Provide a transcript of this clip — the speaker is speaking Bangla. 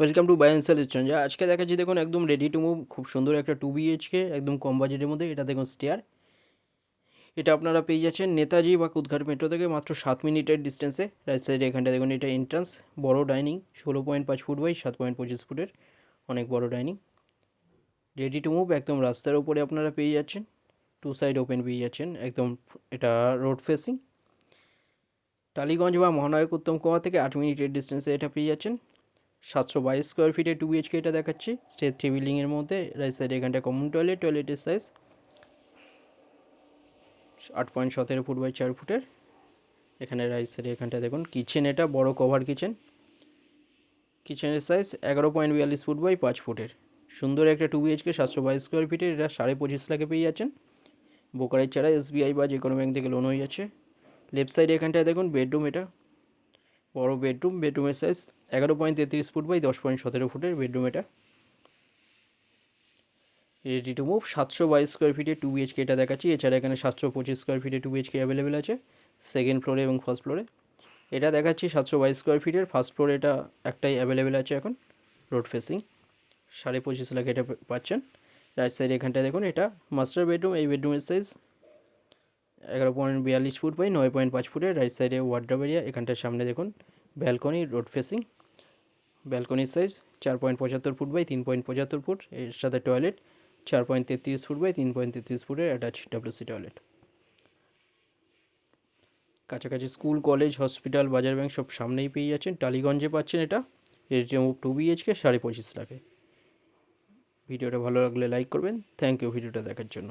Welcome to by installation. যা আজকে দেখাচ্ছি দেখুন একদম রেডি টু মুভ, খুব সুন্দর একটা 2 BHK একদম কম বাজেটের মধ্যে। এটা দেখুন স্টেয়ার, এটা আপনারা পেয়ে যাচ্ছেন নেতাজি বা কুদঘাট মেট্রো থেকে মাত্র 7 মিনিটের ডিস্টেন্সে। রাইট সাইডে এখানটা দেখুন এটা এন্ট্রান্স, বড় ডাইনিং, 16.5 ফুট বাই 7.25 ফুটের, অনেক বড় ডাইনিং। রেডি টু মুভ, একদম রাস্তার উপরে আপনারা পেয়ে যাচ্ছেন, টু সাইড ওপেন পেয়ে যাচ্ছেন একদম। এটা রোড ফেসিং, টালিগঞ্জ বা মহানায়ক উত্তম কুয়া থেকে 8 মিনিটের ডিস্টেন্সে এটা পেয়ে যাচ্ছেন। 722 স্কোয়ার ফিটে 2 BHK এটা দেখাচ্ছি, স্টেজ 3 বিল্ডিংয়ের মধ্যে। রাইট সাইডে এখানটা কমন টয়লেট, টয়লেটের সাইজ 8.17 ফুট বাই 4 ফুটের। এখানে রাইট সাইডে এখানটা দেখুন কিচেন, এটা বড় কভার কিচেন, কিচেনের সাইজ 11.42 ফুট বাই 5 ফুটের। সুন্দর একটা 2 BHK 722 স্কোয়ার ফিটের, এটা 25.5 লাখে পেয়ে যাচ্ছেন। বোকারের ছাড়া SBI বা যে কোনো ব্যাংক থেকে লোন হয়ে যাচ্ছে। লেফট সাইডে এখানটায় দেখুন বেডরুম, এটা বড় বেডরুম, বেডরুমের সাইজ 11.33 ফুট বাই 10.17 ফুটের বেডরুম এটা। রেডি টু মুভ, 722 স্কোয়ার ফিটে 2 BHK এটা দেখাচ্ছি। এছাড়া এখানে 725 স্কোয়ার ফিটে 2 BHK অ্যাভেলেবেল আছে সেকেন্ড ফ্লোরে এবং ফার্স্ট ফ্লোরে। এটা দেখাচ্ছি 722 স্কোয়ার ফিটের, ফার্স্ট ফ্লোরে এটা একটাই অ্যাভেলেবেল আছে এখন, রোড ফেসিং, 25.5 লাখ এটা পাচ্ছেন। রাইট সাইডে এখানটায় দেখুন এটা মাস্টার বেডরুম, এই বেডরুমের সাইজ 11.42 ফুট বাই 9.5 ফুটের। রাইট সাইডে ওয়ার্ডরোব এরিয়া, এখানটার সামনে দেখুন ব্যালকনি, রোড ফেসিং, ব্যালকনির সাইজ 4.75 ফুট বাই 3.75 ফুট, এর সাথে টয়লেট 4.33 ফুট বাই 3.33 ফুটের অ্যাটাচ WC টয়লেট। কাছাকাছি স্কুল, কলেজ, হসপিটাল, বাজার, ব্যাংক সব সামনেই পেয়ে যাচ্ছেন। টালিগঞ্জে পাচ্ছেন এটা, রেডি টু মুভ 2 BHK 25.5 লাখে। ভিডিওটা ভালো লাগলে লাইক করবেন। থ্যাংক ইউ ভিডিওটা দেখার জন্য।